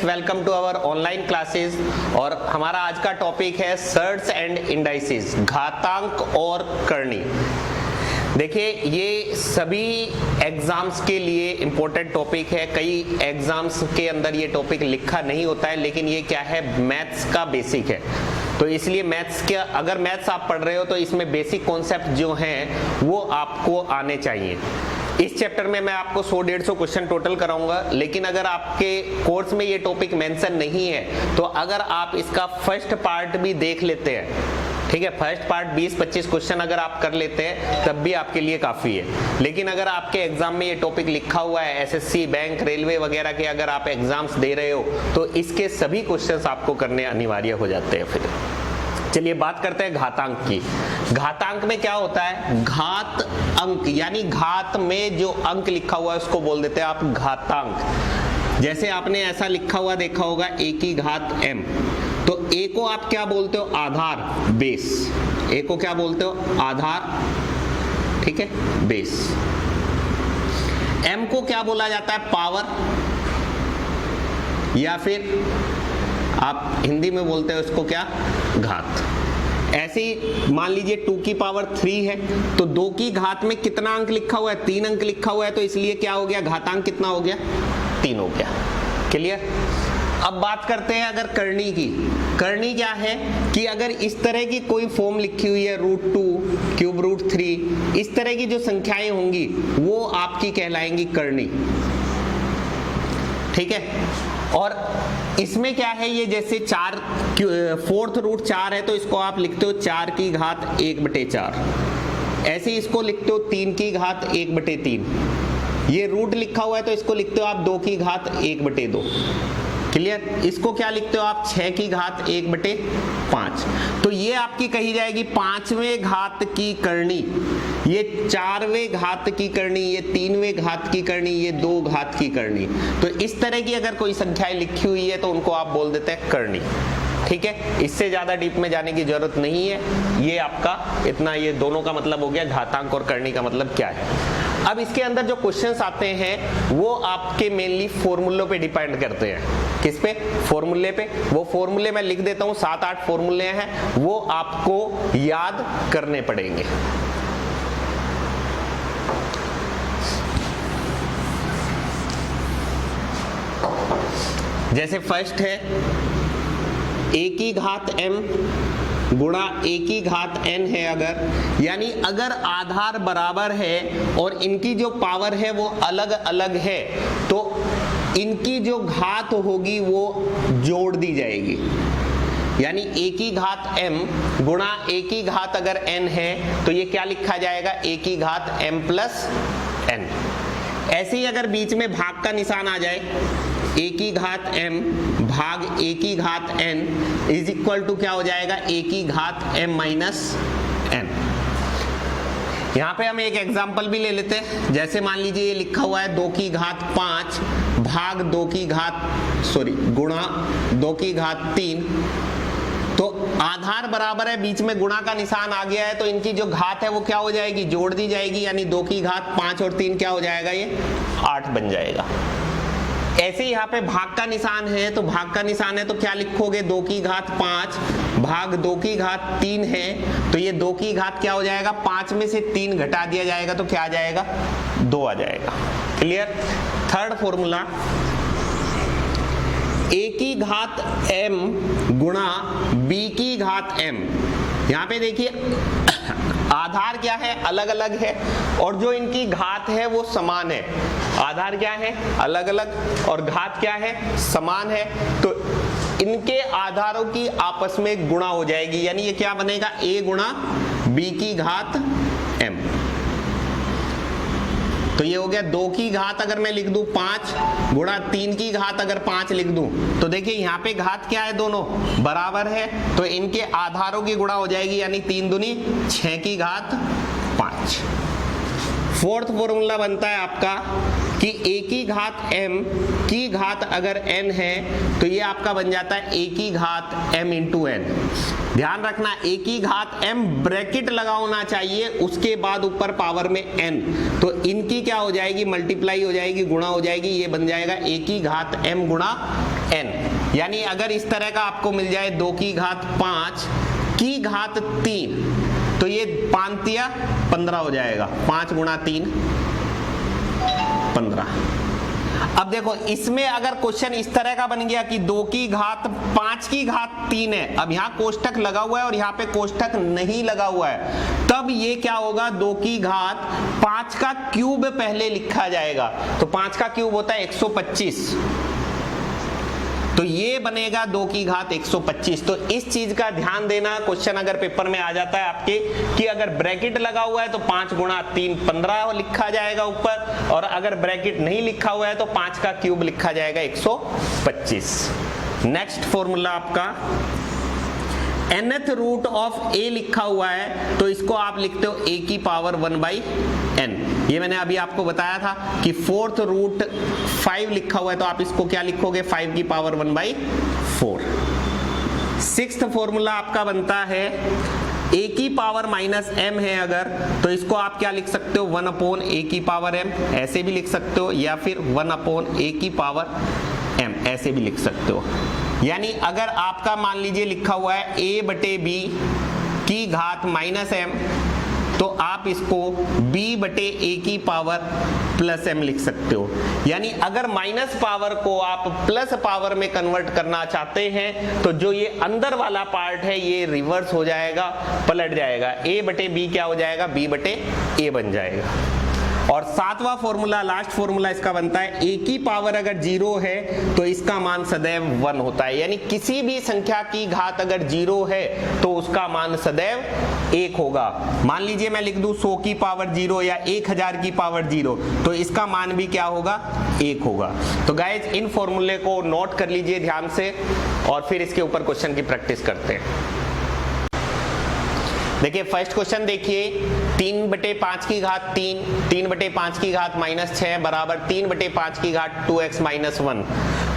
Welcome to our online classes. और हमारा आज का टॉपिक है सर्ट्स एंड इंडाइसिस, घातांक और करनी। देखिए ये सभी एग्जाम्स के लिए इम्पोर्टेंट टॉपिक है। कई एग्जाम्स के अंदर ये टॉपिक लिखा नहीं होता है, लेकिन ये क्या है, मैथ्स का बेसिक है। तो इसलिए मैथ्स के अगर मैथ्स आप पढ़ रहे हो तो इसमें बेसिक कॉन्सेप्ट जो हैं वो आपको आने चाहिए। इस चैप्टर में मैं आपको 100-150 क्वेश्चन टोटल कराऊंगा, लेकिन अगर आपके कोर्स में ये टॉपिक मेंशन नहीं है तो अगर आप इसका फर्स्ट पार्ट भी देख लेते हैं, ठीक है, फर्स्ट पार्ट 20-25 क्वेश्चन अगर आप कर लेते हैं तब भी आपके लिए काफी है। लेकिन अगर आपके एग्जाम में ये टॉपिक लिखा हुआ है, एसएससी, बैंक, रेलवे वगैरह के अगर आप एग्जाम्स दे रहे हो तो इसके सभी क्वेश्चंस आपको करने अनिवार्य हो जाते हैं। फिर चलिए बात करते हैं घातांक की। घातांक में क्या होता है, घात अंक, यानी घात में जो अंक लिखा हुआ है उसको बोल देते हैं आप घातांक। जैसे आपने ऐसा लिखा हुआ देखा होगा a की घात m, तो a को आप क्या बोलते हो, आधार, बेस। a को क्या बोलते हो, आधार, ठीक है, बेस। m को क्या बोला जाता है, पावर, या फिर आप हिंदी में बोलते हो उसको क्या, घात। ऐसे ही मान लीजिए 2 की पावर 3 है तो 2 की घात में कितना अंक लिखा हुआ है, 3 अंक लिखा हुआ है, तो इसलिए क्या हो गया, घातांक कितना हो गया, 3 हो गया। क्लियर। अब बात करते हैं अगर करनी की। करनी क्या है कि अगर इस तरह की कोई फॉर्म लिखी हुई है, √2, क्यूब √3, इस तरह की जो संख्याएं होंगी वो आपकी कहलाएंगी करनी, ठीक है। और इसमें क्या है, ये जैसे 4 4th रूट 4 है तो इसको आप लिखते हो 4 की घात 1/4। ऐसे ही इसको लिखते हो 3 की घात 1/3। ये रूट लिखा हुआ है तो इसको लिखते हो आप 2 की घात 1/2। क्लियर। इसको क्या लिखते हो आप, 6 की घात 1/5। तो ये आपकी कही जाएगी 5वें घात की करनी, ये 4वें घात की करनी, ये 3वें घात की करनी, ये 2 घात की करनी। तो इस तरह की अगर कोई संख्याएं लिखी हुई है तो उनको आप बोल देते हैं करनी, ठीक है। इससे ज्यादा डीप में जाने की जरूरत नहीं है। ये आपका इतना, ये दोनों का मतलब हो गया, घातांक और करनी का मतलब क्या है। अब इसके अंदर जो क्वेश्चंस आते हैं वो आपके मेनली फॉर्मूलों पे डिपेंड करते हैं। किस पे, फॉर्मूले पे। वो फॉर्मूले मैं लिख देता हूं, 7-8 फॉर्मूले हैं, वो आपको याद करने पड़ेंगे। जैसे फर्स्ट है a की घात m गुणा a की घात n है अगर, यानी अगर आधार बराबर है और इनकी जो पावर है वो अलग अलग है तो इनकी जो घात होगी वो जोड़ दी जाएगी। यानी a की घात m गुणा a की घात अगर n है तो ये क्या लिखा जाएगा, a की घात m प्लस n। ऐसे ही अगर बीच में भाग का निशान आ जाए, a की घात m भाग a की घात n इज इक्वल टू क्या हो जाएगा, a की घात m माइनस n। यहाँ पे हम एक एग्जांपल भी ले लेते हैं। जैसे मान लीजिए ये लिखा हुआ है 2 की घात 5 भाग 2 की घात गुणा 2 की घात 3। तो आधार बराबर है, बीच में गुणा का निशान आ गया है तो इनकी जो घात है वो क्या हो जाएगी, जोड़ दी जाएगी। यानी 2 की घात 5 और 3 क्या हो जाएगा, ये 8 बन जाएगा। ऐसे यहाँ पे भाग का निशान है तो भाग का निशान है तो क्या लिखोगे, 2 की घात 5 भाग 2 की घात 3 है तो ये 2 की घात क्या हो जाएगा, 5 में से 3 घटा दिया जाएगा तो क्या आ जाएगा, 2 आ जाएगा। क्लियर। थर्ड फॉर्मूला, a की घात m गुणा b की घात m। यहाँ पे देखिए आधार क्या है, अलग अलग है, और जो इनकी घात है वो समान है। आधार क्या है, अलग अलग, और घात क्या है, समान है। तो इनके आधारों की आपस में गुणा हो जाएगी, यानी ये क्या बनेगा, a गुणा b की घात m। तो ये हो गया 2 की घात अगर मैं लिख दूं 5 गुणा 3 की घात अगर 5 लिख दूं तो देखिए यहाँ पे घात क्या है, दोनों बराबर है तो इनके आधारों की गुणा हो जाएगी, यानी 3 दूनी 6 की घात 5। फोर्थ फॉर्मूला बनता है आपका कि a की घात m की घात अगर n है तो ये आपका बन जाता है a की घात m इंटू n। ध्यान रखना a की घात m ब्रैकेट लगा होना चाहिए, उसके बाद ऊपर पावर में n, तो इनकी क्या हो जाएगी, मल्टीप्लाई हो जाएगी, गुणा हो जाएगी, ये बन जाएगा a की घात m गुणा n। यानी अगर इस तरह का आपको मिल जाए 2 की घात 5 की घात 3 तो ये 5 या 15 हो जाएगा, 5 गुणा 3 15। अब देखो इसमें अगर क्वेश्चन इस तरह का बन गया कि 2 की घात 5 की घात 3 है, अब यहाँ कोष्ठक लगा हुआ है और यहाँ पे कोष्ठक नहीं लगा हुआ है, तब ये क्या होगा, 2 की घात 5 का क्यूब पहले लिखा जाएगा। तो 5 का क्यूब होता है 125, तो ये बनेगा 2 की घात 125। तो इस चीज का ध्यान देना, क्वेश्चन अगर पेपर में आ जाता है आपके कि अगर ब्रैकेट लगा हुआ है तो 5 गुणा 3 15 लिखा जाएगा ऊपर, और अगर ब्रैकेट नहीं लिखा हुआ है तो 5 का क्यूब लिखा जाएगा 125। नेक्स्ट फॉर्मूला आपका nth रूट ऑफ a लिखा हुआ है तो इसको आप लिखते हो a की पावर 1/n। ये मैंने अभी आपको बताया था कि 4th रूट 5 लिखा हुआ है तो आप इसको क्या लिखोगे, 5 की पावर 1/4। 6th फॉर्मूला आपका बनता है a की पावर माइनस m है अगर, तो इसको आप क्या लिख सकते हो, 1/a की पावर m, ऐसे भी लिख सकते हो, या फिर 1/a की पावर m, ऐसे भी लिख सकते हो। यानी अगर आपका मान लीजिए लिखा हुआ है a बटे b की घात माइनस m, तो आप इसको b बटे a की पावर प्लस m लिख सकते हो। यानी अगर माइनस पावर को आप प्लस पावर में कन्वर्ट करना चाहते हैं तो जो ये अंदर वाला पार्ट है ये रिवर्स हो जाएगा, पलट जाएगा, a बटे b क्या हो जाएगा, b बटे a बन जाएगा। और 7वां फॉर्मूला, लास्ट फॉर्मूला इसका बनता है a की पावर अगर 0 है तो इसका मान सदैव 1 होता है। यानी किसी भी संख्या की घात अगर 0 है तो उसका मान सदैव 1 होगा। मान लीजिए मैं लिख दूं 100 की पावर 0 या 1000 की पावर 0, तो इसका मान भी क्या होगा, 1 होगा। तो गाइज इन फॉर्मूले को नोट कर लीजिए ध्यान से और फिर इसके ऊपर क्वेश्चन की प्रैक्टिस करते हैं। देखिए फर्स्ट क्वेश्चन देखिए, 3 बटे 5 की घात 3, 3 बटे 5 की घात माइनस 6 बराबर 3 बटे 5 की घात 2x माइनस 1।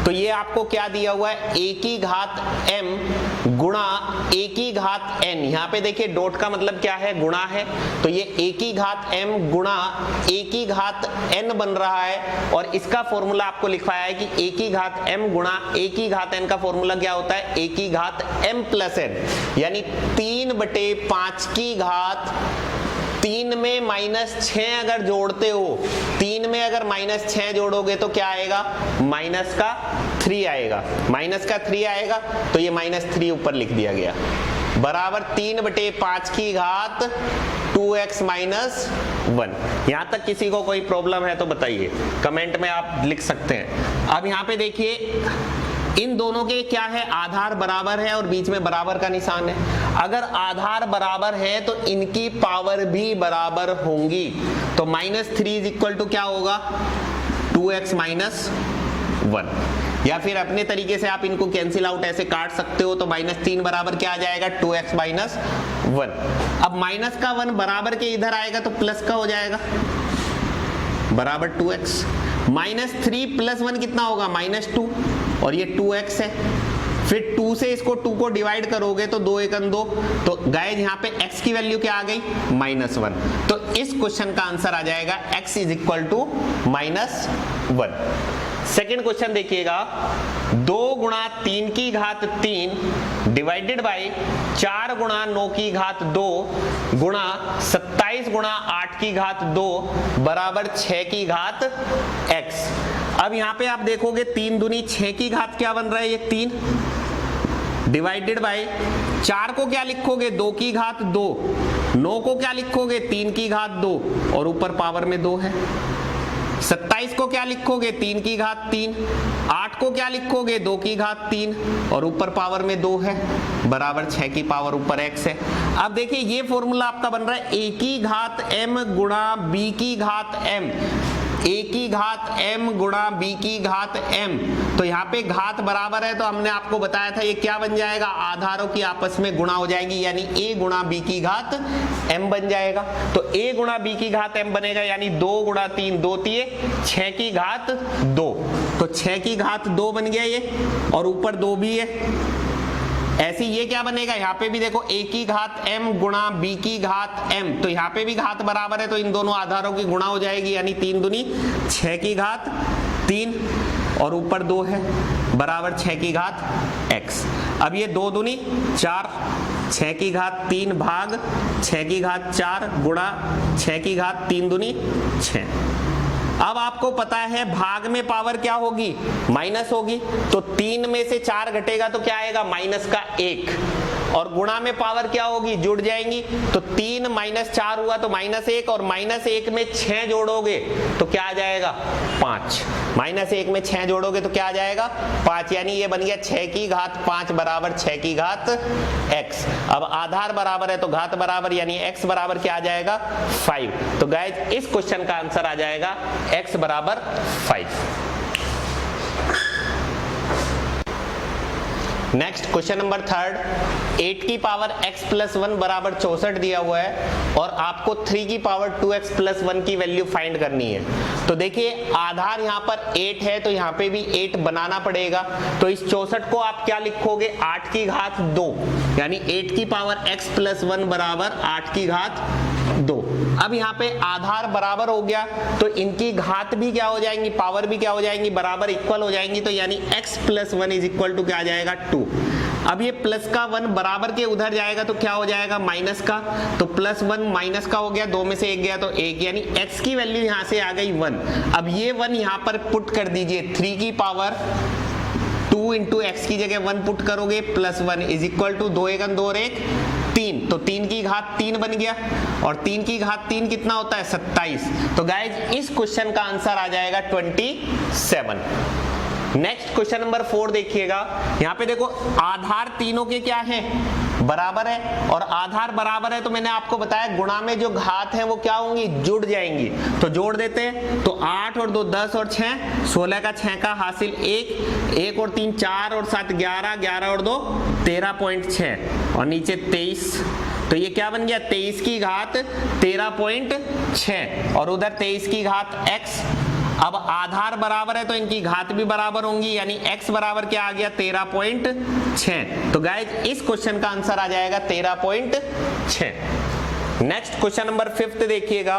तो ये आपको क्या दिया हुआ है, a की घात m गुणा a की घात n। यहाँ पे देखिए डॉट का मतलब क्या है, गुणा है, तो ये a की घात m गुणा a की घात n बन रहा है। और इसका फॉर्मूला आपको लिखवाया है कि a की घात m गुणा a की घात n का फॉर्मूला क्या होता है, a की घात m प्लस n। यानी 3 बटे 5 की घात 3 में माइनस 6 अगर जोड़ते हो, 3 में अगर माइनस 6 जोड़ोगे तो क्या आएगा, माइनस का 3 आएगा, माइनस का 3 आएगा, तो ये माइनस 3 ऊपर लिख दिया गया, बराबर 3 बटे 5 की घात 2x माइनस 1। यहां तक किसी को कोई प्रॉब्लम है तो बताइए, कमेंट में आप लिख सकते हैं। अब यहाँ पे देखिए इन दोनों के क्या है, आधार बराबर है और बीच में बराबर का निशान है। अगर आधार बराबर है तो इनकी पावर भी बराबर होंगी। तो -3 इज इक्वल टू क्या होगा, 2x माइनस 1। या फिर अपने तरीके से आप इनको कैंसिल आउट ऐसे काट सकते हो, तो -3 बराबर क्या आ जाएगा, 2x माइनस 1। अब माइनस का 1 बराबर के इधर आएगा तो प्लस का हो जाएगा, बराबर 2x। -3 प्लस 1 कितना होगा, -2, और ये 2x है। फिर 2 से इसको 2 को डिवाइड करोगे तो 2 1 2, तो गाइस यहाँ पे x की वैल्यू क्या आ गई, -1। तो इस क्वेश्चन का आंसर आ जाएगा x is equal to -1। Second question देखिएगा, 2 गुणा 3 की घात 3 डिवाइडेड बाई 4 गुणा 9 की घात 2 गुणा 27 गुणा 8 की घात 2 बराबर 6 की घात x। अब यहाँ पे आप देखोगे 3 दूनी 6 की घात क्या बन रहा है, ये 3 डिवाइडेड बाई 4 को क्या लिखोगे, 2 की घात 2, 9 को क्या लिखोगे, 3 की घात 2 और ऊपर पावर में 2 है। 27 को क्या लिखोगे, 3 की घात 3, 8 को क्या लिखोगे, 2 की घात 3 और ऊपर पावर में 2 है, बराबर 6 की पावर ऊपर x है। अब देखिए ये फॉर्मूला आपका बन रहा है a की घात m गुणा b की घात m। a की घात m गुणा b की घात m, तो यहाँ पे घात बराबर है तो हमने आपको बताया था ये क्या बन जाएगा, आधारों की आपस में गुणा हो जाएगी, यानी a गुणा b की घात m बन जाएगा। तो a गुणा b की घात m बनेगा, यानी 2 गुणा 3 2 तिये 6 की घात 2, तो 6 की घात 2 बन गया ये, और ऊपर 2 भी है। ऐसे ये क्या बनेगा, यहाँ पे भी देखो a की घात m गुणा b की घात m, तो यहाँ पे भी घात बराबर है तो इन दोनों आधारों की गुणा हो जाएगी, यानी 3 दूनी 6 की घात 3 और ऊपर 2 है बराबर 6 की घात x। अब ये 2 दूनी 4, 6 की घात 3 भाग 6 की घात 4 गुणा 6 की घात 3 दूनी 6। अब आपको पता है भाग में पावर क्या होगी, माइनस होगी, तो 3 में से 4 घटेगा तो क्या आएगा, माइनस का 1, और गुणा में पावर क्या होगी, जुड़ जाएंगी, तो 3 माइनस 4 हुआ तो माइनस 1, और माइनस 1 में 6 जोड़ोगे तो क्या आ जाएगा 5, माइनस 1 में 6 जोड़ोगे तो क्या आ जाएगा 5, यानी ये बन गया 6 की घात 5 बराबर 6 की घात x। अब आधार बराबर है तो घात बराबर, यानी x बराबर क्या आ जाएगा 5। तो गाइज इस क्वेश्चन का आंसर आ जाएगा x बराबर 5। नेक्स्ट क्वेश्चन नंबर 3, 8 की पावर x प्लस 1 बराबर 64 दिया हुआ है और आपको 3 की पावर 2x प्लस 1 की वैल्यू फाइंड करनी है। तो देखिए आधार यहाँ पर 8 है तो यहाँ पे भी 8 बनाना पड़ेगा, तो इस 64 को आप क्या लिखोगे, 8 की घात 2, यानी 8 की पावर x प्लस 1 बराबर 8 की घात 2। अब यहाँ पे आधार बराबर हो गया तो इनकी घात भी क्या हो जाएंगी, पावर भी क्या हो जाएंगी, बराबर इक्वल हो जाएंगी, तो यानी x plus 1 is equal to क्या आ जाएगा 2। अब ये प्लस का 1 बराबर के उधर जाएगा तो क्या हो जाएगा माइनस का, तो प्लस 1 माइनस का हो गया, 2 में से 1 गया तो 1, यानी x की वैल्यू यहाँ से आ गई 1। अब ये 1 यहाँ पर पुट कर दीजिए, 3 की पावर 2 इंटू एक्स की जगह 1 पुट करोगे प्लस 1 इज इक्वल टू 2 1 2 और 1 3, तो 3 की घात 3 बन गया, और 3 की घात 3 कितना होता है 27। तो गाइज इस क्वेश्चन का आंसर आ जाएगा 27। नेक्स्ट क्वेश्चन नंबर 4 देखिएगा, यहाँ पे देखो आधार तीनों के क्या हैं, बराबर है, और आधार बराबर है तो मैंने आपको बताया गुणा में जो घात है वो क्या होंगी, जुड़ जाएंगी। तो जोड़ देते हैं, तो 8 और 2 10 और 6 16 का 6 का हासिल 1 1 और 3 4 और 7 11 11 और 2 13.6 और नीचे 23, तो ये क्या बन गया 23 की घात 13.6 और उधर 23 की घात x। अब आधार बराबर है तो इनकी घात भी बराबर होंगी, यानी x बराबर क्या आ गया 13.6। तो गाइज इस क्वेश्चन का आंसर आ जाएगा 13.6। नेक्स्ट क्वेश्चन नंबर 5 देखिएगा,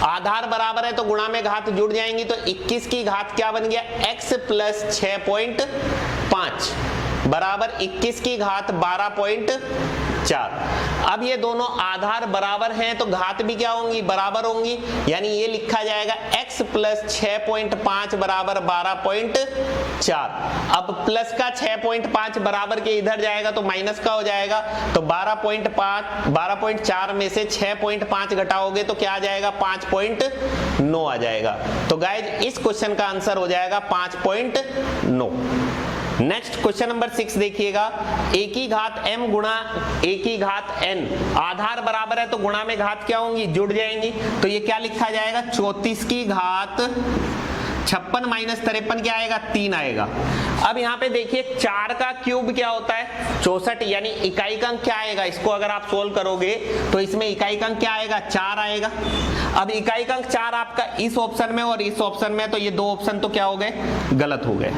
आधार बराबर है तो गुणा में घात जुड़ जाएंगी, तो 21 की घात क्या बन गया x प्लस 6.5 बराबर 21 की घात 12.4। अब ये दोनों आधार बराबर हैं तो घात भी क्या होंगी, बराबर होंगी, यानी ये लिखा जाएगा x प्लस 6.5 बराबर 12.4। अब प्लस का 6.5 बराबर के इधर जाएगा तो माइनस का हो जाएगा, तो 12.4 में से 6.5 घटाओगे तो क्या आ जाएगा 5.9 आ जाएगा। तो गाइज इस क्वेश्चन का आंसर हो जाएगा 5.9। नेक्स्ट क्वेश्चन नंबर 6 देखिएगा, a की घात m गुणा a की घात n, आधार बराबर है तो गुणा में घात क्या होंगी, जुड़ जाएंगी, तो ये क्या लिखा जाएगा 34 की घात 56 माइनस 53 क्या आएगा 3 आएगा। अब यहाँ पे देखिए 4 का क्यूब क्या होता है 64, यानी इकाई का अंक क्या आएगा, इसको अगर आप सोल्व करोगे तो इसमें इकाई का अंक क्या आएगा 4 आएगा। अब इकाई का अंक 4 आपका इस ऑप्शन में और इस ऑप्शन में, तो ये दो ऑप्शन तो क्या हो गए, गलत हो गए।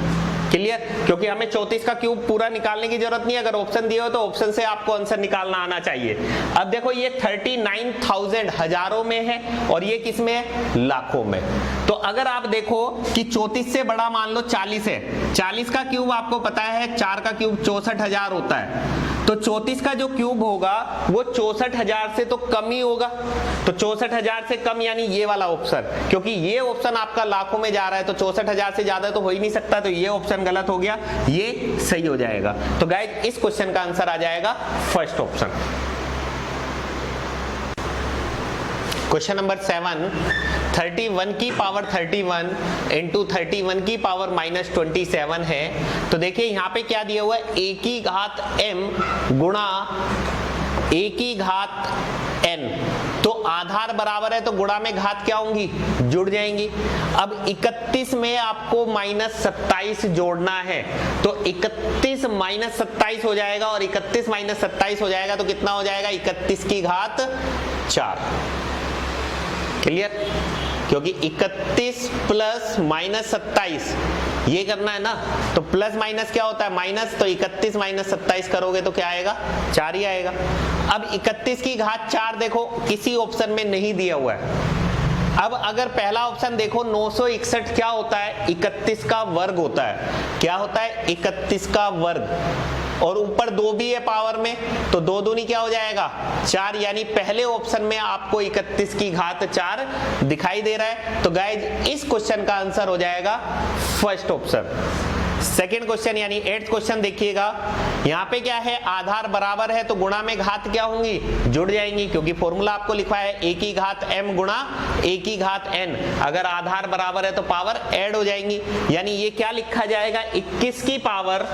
क्लियर, क्योंकि हमें 34 का क्यूब पूरा निकालने की जरूरत नहीं है, अगर ऑप्शन दिए हो तो ऑप्शन से आपको आंसर निकालना आना चाहिए। अब देखो ये 39,000 हजारों में है और ये किस में है, लाखों में। तो अगर आप देखो कि 34 से बड़ा मान लो 40 है, 40 का क्यूब आपको पता है 4 का क्यूब 64,000 होता है, तो 34 का जो क्यूब होगा वो 64,000 से तो कम ही होगा, तो 64,000 से कम यानी ये वाला ऑप्शन, क्योंकि ये ऑप्शन आपका लाखों में जा रहा है तो 64,000 से ज्यादा तो हो ही नहीं सकता, तो ये ऑप्शन गलत हो गया, ये सही हो जाएगा। तो गाइस इस क्वेश्चन का आंसर आ जाएगा फर्स्ट ऑप्शन। क्वेश्चन नंबर 7, 31 की पावर 31 इंटू 31 की पावर माइनस 27 है। तो देखिए यहाँ पे क्या दिया हुआ है, a की घात m गुणा a की घात n। तो तो आधार बराबर है तो गुणा में घात क्या होंगी, जुड़ जाएंगी। अब 31 में आपको -27 जोड़ना है, तो 31 - 27 हो जाएगा, और 31 - 27 हो जाएगा तो कितना हो जाएगा, 31 की घात 4। क्लियर? क्योंकि 31 प्लस -27 ये करना है ना, तो प्लस माइनस क्या होता है, माइनस, तो 31 - 27 करोगे तो क्या आएगा, 4 ही आएगा। अब 31 की घात 4 देखो किसी ऑप्शन में नहीं दिया हुआ है। अब अगर पहला ऑप्शन देखो 961 क्या होता है, 31 का वर्ग होता है। क्या होता है, 31 का वर्ग, और ऊपर 2 भी है पावर में, तो 2 दूनी क्या हो जाएगा, 4। यानी पहले ऑप्शन में आपको 31 की घात 4 दिखाई दे रहा है। तो गाइज इस क्वेश्चन का आंसर हो जाएगा फर्स्ट ऑप्शन। सेकेंड क्वेश्चन यानी 8th क्वेश्चन देखिएगा, यहाँ पे क्या है, आधार बराबर है तो गुणा में घात क्या होंगी, जुड़ जाएंगी, क्योंकि फॉर्मूला आपको लिखा है a की घात m गुणा a की घात n। अगर आधार बराबर है तो पावर ऐड हो जाएंगी। यानी ये क्या लिखा जाएगा, 21 की power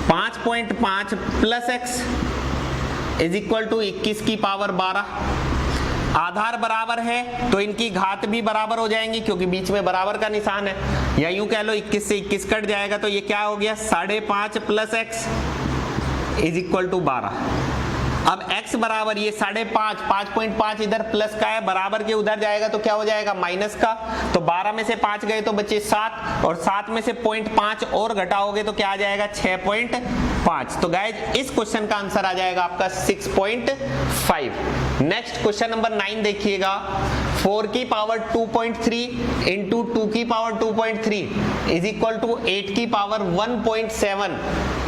5.5 plus x is equal to 21 की पावर 12। आधार बराबर है तो इनकी घात भी बराबर हो जाएंगी, क्योंकि बीच में बराबर का निशान है, या यूं कह लो 21 से 21 कट जाएगा, तो ये क्या हो गया, 5.5 plus x is equal to 12। अब x बराबर ये 5.5, 5.5 इधर प्लस का है, बराबर के उधर जाएगा तो क्या हो जाएगा, माइनस का। तो 12 में से 5 गए तो बचे 7, और 7 में से 0.5 और घटाओगे तो क्या आ जाएगा, 6.5। तो गाइज इस क्वेश्चन का आंसर आ जाएगा आपका 6.5। नेक्स्ट क्वेश्चन नंबर 9 देखिएगा, 4 की पावर 2.3 इंटू 2 की पावर 2.3 इज इक्वल टू 8 की पावर 1.7।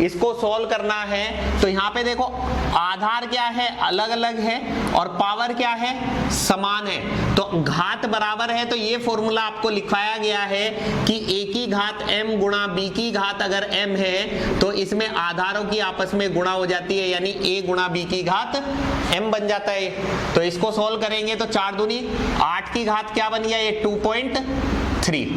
इसको सॉल्व करना है तो यहाँ पे देखो आधार क्या है, अलग अलग है, और पावर क्या है, समान है। तो घात बराबर है तो ये फॉर्मूला आपको लिखवाया गया है कि a की घात m गुणा b की घात अगर m है तो इसमें आधारों की आपस में गुणा हो जाती है, यानी a गुणा b की घात m बन जाता है। तो इसको सॉल्व करेंगे तो 4 दूनी 8 की घात क्या बन गया, ये 2.3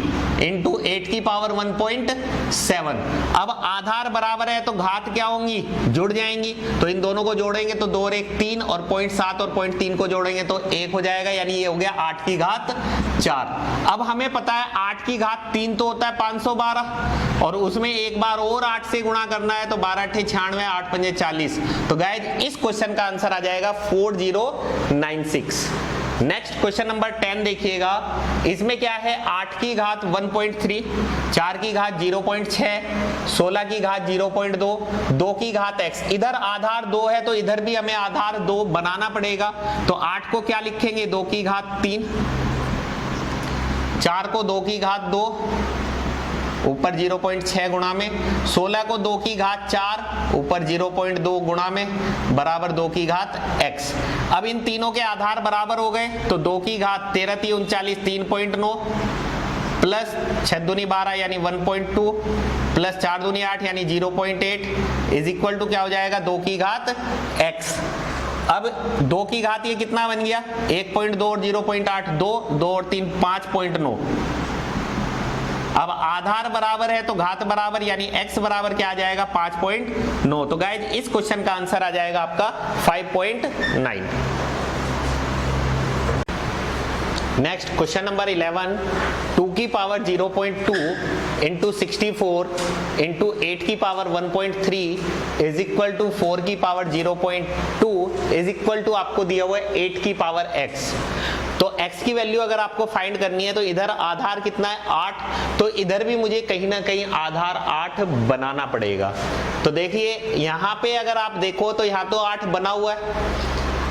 इंटू 8 की पावर 1.7। अब आधार बराबर है तो घात क्या होंगी, जुड़ जाएंगी। तो इन दोनों को जोड़ेंगे तो 2 और 1 3, और 0.7 और 0.3 को जोड़ेंगे तो 1 हो जाएगा, यानी ये हो गया 8 की घात 4। अब हमें पता है 8 की घात 3 तो होता है 512, और उसमें एक बार और 8 से गुणा करना है तो 12 × 96, 8 × 5 = 40। तो गाइज इस क्वेश्चन का आंसर आ जाएगा 4096। नेक्स्ट क्वेश्चन नंबर 10 देखिएगा, इसमें क्या है, 8 की घात 1.3, 4 की घात 0.6, 16 की घात 0.2, 2 की घात x। इधर आधार 2 है तो इधर भी हमें आधार 2 बनाना पड़ेगा। तो 8 को क्या लिखेंगे, 2 की घात 3, 4 को 2 की घात 2, ऊपर 0.6 गुणा में, 16 को 2 की घात 4, ऊपर 0.2 गुणा में, बराबर 2 की घात x। अब इन तीनों के आधार बराबर हो गए तो 2 की घात 13 × 3 = 39, 3.9 प्लस 6 दूनी 12 यानी 1.2 प्लस 4 दूनी 8 यानी 0.8 इज इक्वल टू क्या हो जाएगा, 2 की घात x। अब 2 की घात ये कितना बन गया, 1.2 और 0.8 2, 2 और 3 5.9। अब आधार बराबर है तो घात बराबर, यानी x बराबर क्या आ जाएगा, 5.9। तो गाइज इस क्वेश्चन का आंसर आ जाएगा आपका 5.9। नेक्स्ट क्वेश्चन नंबर 11, 2 की पावर 0.2 इंटू 64 इंटू 8 की पावर 1.3 इज इक्वल टू 4 की पावर 0.2 इज इक्वल टू आपको दिया हुआ है 8 की पावर x। तो x की वैल्यू अगर आपको फाइंड करनी है तो इधर आधार कितना है, 8, तो इधर भी मुझे कहीं ना कहीं आधार 8 बनाना पड़ेगा। तो देखिए यहाँ पे अगर आप देखो तो यहाँ तो 8 बना हुआ है।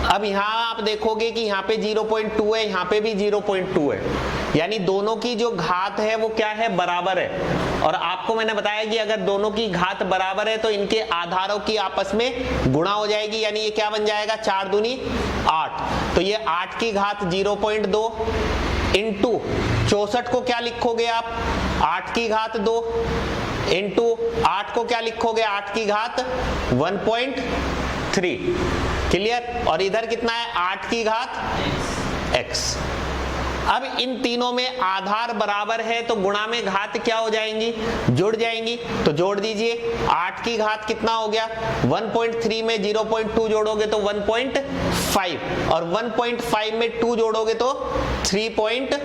अब यहाँ आप देखोगे कि यहाँ पे 0.2 है, यहाँ पे भी 0.2 है, यानी दोनों की जो घात है वो क्या है, बराबर है। और आपको मैंने बताया कि अगर दोनों की घात बराबर है तो इनके आधारों की आपस में गुणा हो जाएगी, यानी ये क्या बन जाएगा, 4 दूनी 8। तो ये 8 की घात 0.2 इंटू 64 को क्या लिखोगे आप, 8 की घात 2 इंटू 8 को क्या लिखोगे, 8 की घात 1.3। क्लियर? और इधर कितना है, 8 की घात x। अब इन तीनों में आधार बराबर है तो गुणा में घात क्या हो जाएंगी, जुड़ जाएंगी। तो जोड़ दीजिए, 8 की घात कितना हो गया, 1.3 में 0.2 जोड़ोगे तो 1.5 और 1.5 में 2 जोड़ोगे तो 3.5।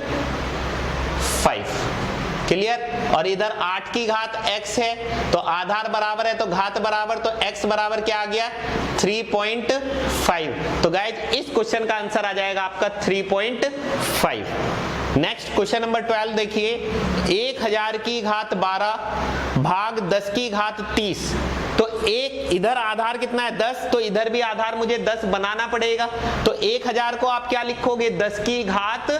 क्लियर। और इधर 8 की घात x है तो आधार बराबर है तो घात बराबर, तो x बराबर क्या आ गया 3.5। तो गाइज इस क्वेश्चन का आंसर आ जाएगा आपका 3.5। नेक्स्ट क्वेश्चन नंबर 12 देखिए, 1000 की घात 12 भाग 10 की घात 30। तो एक इधर आधार कितना है 10, तो इधर भी आधार मुझे 10 बनाना पड़ेगा। तो 1000 को आप क्या लिखोगे, 10 की घात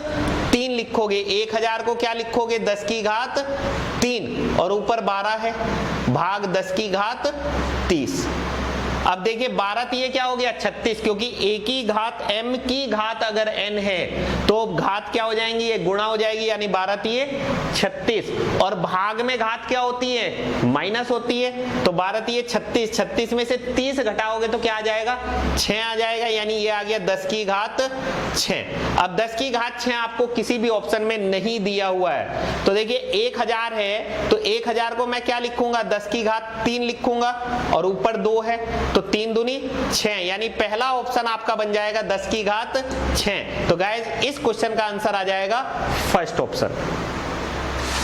3 लिखोगे। 1000 को क्या लिखोगे, 10 की घात 3 और ऊपर 12 है भाग 10 की घात 30। अब देखिए 12 तिये क्या हो गया 36, क्योंकि a की घात m की घात अगर n है तो घात क्या हो जाएंगी, ये गुणा हो जाएगी, यानी 12 तिये 36। और भाग में घात क्या होती है, माइनस होती है। तो 12 तिये 36, 36 में से 30 घटाओगे तो क्या आ जाएगा 6 आ जाएगा, यानी ये आ गया 10 की घात 6। अब 10 की घात 6 आपको किसी भी ऑप्शन में नहीं दिया हुआ है। तो देखिए 1000 है तो 1000 को मैं क्या लिखूंगा, 10 की घात 3 लिखूंगा और ऊपर 2 है तो 3 दूनी 6, यानी पहला ऑप्शन आपका बन जाएगा 10 की घात 6। तो गाइज इस क्वेश्चन का आंसर आ जाएगा first option.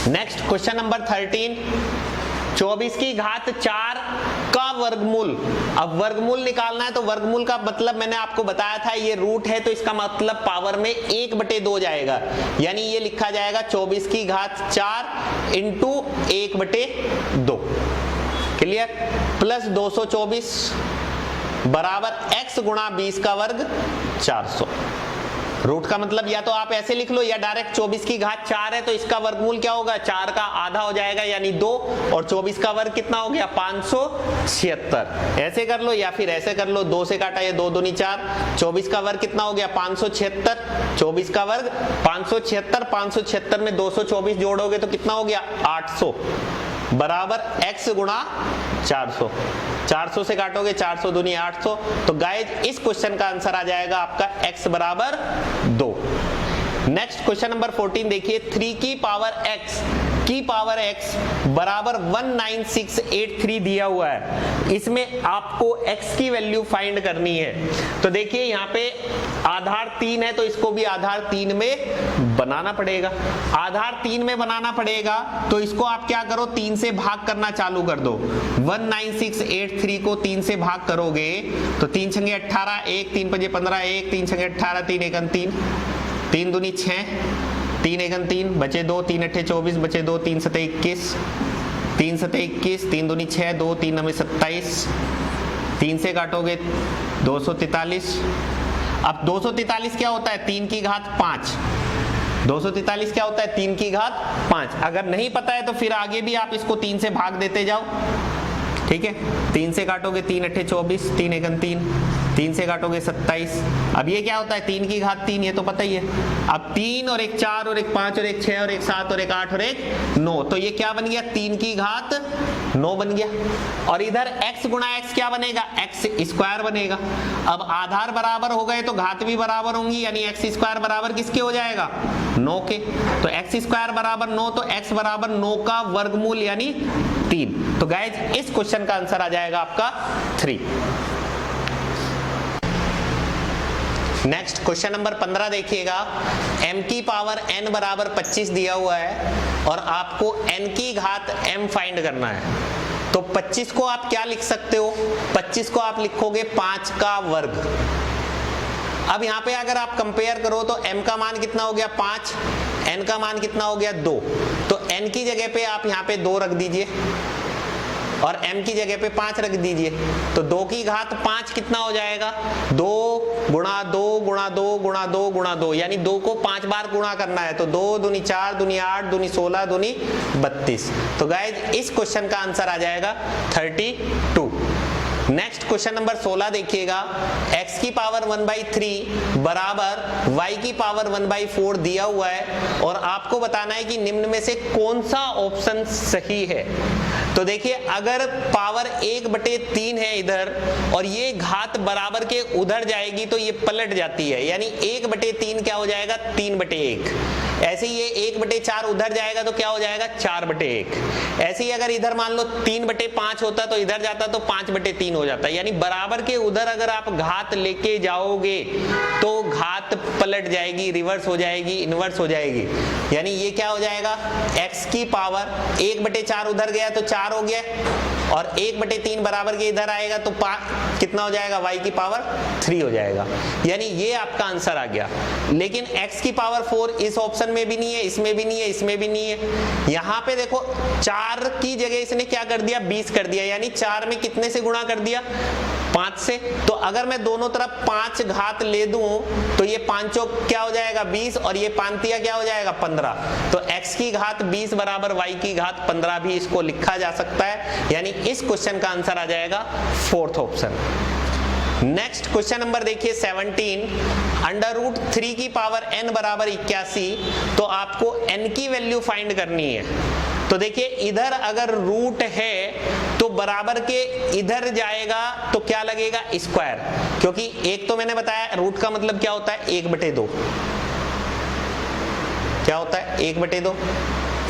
Next question number 13, 24 की घात 4 का वर्गमूल। अब वर्गमूल निकालना है तो वर्गमूल का मतलब मैंने आपको बताया था, ये रूट है तो इसका मतलब पावर में 1/2 जाएगा, यानी ये लिखा जाएगा 24 की घात 4 इंटू 1/2। क्लियर। प्लस 224 बराबर x गुणा 20 का वर्ग 400। रूट का मतलब या तो आप ऐसे लिख लो या डायरेक्ट 24 की घात 4 है तो इसका वर्गमूल क्या होगा, 4 का आधा हो जाएगा यानी 2, और 24 का वर्ग कितना हो गया 576। ऐसे कर लो या फिर ऐसे कर लो, 2 से काटा ये 2 दूनी 4, 24 का वर्ग कितना हो गया 576, 24 का वर्ग 576, 576 में 224 जोड़ोगे तो कितना हो गया 800 बराबर x गुणा 400। 400 से काटोगे 400 दूनी 800। तो गाइज इस क्वेश्चन का आंसर आ जाएगा आपका x बराबर 2। नेक्स्ट क्वेश्चन नंबर 14 देखिए, 3 की पावर x बराबर 19683 दिया हुआ है। इसमें आपको x की वैल्यू फाइंड करनी है। तो देखिए यहाँ पे आधार 3 है तो इसको भी आधार 3 में बनाना पड़ेगा। आधार 3 में बनाना पड़ेगा तो इसको आप क्या करो, 3 से भाग करना चालू कर दो। 19683 को 3 से भाग करोगे तो 3 छंगे 18, 1 3 5 15, 1 3 छंगे 18, 3 1 3, 3 दूनी 6, 3 1 3, बचे 2, 3 8 24, बचे 2, 3 7 21, 3 7 21, 3 दूनी 6, 2 3 9 27, 3 से काटोगे 243। अब 243 क्या होता है, 3 की घात 5। 243 क्या होता है, 3 की घात 5। अगर नहीं पता है तो फिर आगे भी आप इसको 3 से भाग देते जाओ, ठीक है। 3 से काटोगे 3 8 24, 3 1 3, 3 से काटोगे 27। अब ये क्या होता है, 3 की घात 3, ये तो पता ही है। अब 3 और 1 4 और 1 5 और 1 6 और 1 7 और 1 8 और 1 9, तो ये क्या बन गया, 3 की घात 9 बन गया। और इधर x गुणा x क्या बनेगा, x स्क्वायर बनेगा। अब आधार बराबर हो गए तो घात भी बराबर होंगी, यानी x स्क्वायर बराबर किसके हो जाएगा, 9 के। तो x स्क्वायर बराबर 9, तो x बराबर 9 का वर्गमूल यानी 3। तो गाइज इस क्वेश्चन का आंसर आ जाएगा आपका 3। नेक्स्ट क्वेश्चन नंबर 15 देखिएगा, m की पावर n बराबर 25 दिया हुआ है और आपको n की घात m फाइंड करना है। तो 25 को आप क्या लिख सकते हो, 25 को आप लिखोगे 5 का वर्ग। अब यहाँ पे अगर आप कंपेयर करो तो m का मान कितना हो गया 5, n का मान कितना हो गया 2, तो n की जगह पे आप यहाँ पे 2 रख दीजिए और m की जगह पे 5 रख दीजिए। तो 2 की घात 5 कितना हो जाएगा, 2 गुणा 2 गुणा 2 गुणा 2 गुणा 2, यानी 2 को 5 बार गुणा करना है। तो 2 दूनी 4 दूनी 8 दूनी 16 दूनी 32। तो गाइज इस क्वेश्चन का आंसर आ जाएगा 32। नेक्स्ट क्वेश्चन नंबर 16 देखिएगा, x की पावर 1/3 बराबर y की पावर 1/4 दिया हुआ है और आपको बताना है कि निम्न में से कौन सा ऑप्शन सही है। तो देखिए अगर पावर 1/3 है इधर और ये घात बराबर के उधर जाएगी तो ये पलट जाती है, यानी 1/3 क्या हो जाएगा 3/1। ऐसे ही ये 1/4 उधर जाएगा तो क्या हो जाएगा 4/1। ऐसे ही अगर इधर मान लो 3/5 होता तो इधर जाता तो 5/3 हो जाता, यानी बराबर के उधर अगर आप घात लेके जाओगे तो घात पलट जाएगी, रिवर्स हो जाएगी, इनवर्स हो जाएगी। यानी ये क्या हो जाएगा x की पावर 1/4 उधर गया तो 4 हो गया और 1/3 बराबर के इधर आएगा तो कितना हो जाएगा y की पावर 3 हो जाएगा। यानी ये आपका आंसर आ गया। लेकिन x की पावर 4 इस ऑप्शन में भी नहीं है, इसमें भी नहीं है, इसमें भी नहीं है। यहां पे देखो 4 की जगह इसने क्या कर दिया 20 कर दिया, यानी 4 में कितने से गुणा कर दिया 5 से। तो अगर मैं दोनों तरफ 5 घात ले दूं तो ये 5 क्या हो जाएगा 20 और ये 5 क्या हो जाएगा 15। तो x की घात 20 बराबर y की घात 15 भी इसको लिखा जा सकता है। यानी इस क्वेश्चन का आंसर आ जाएगा 4th option. Next question number देखिए 17, √3 की पावर n बराबर 81, तो आपको n की वैल्यू फाइंड करनी है। तो देखिए इधर अगर रूट है तो बराबर के इधर जाएगा तो क्या लगेगा स्क्वायर, क्योंकि एक तो मैंने बताया रूट का मतलब क्या होता है 1/2, क्या होता है 1/2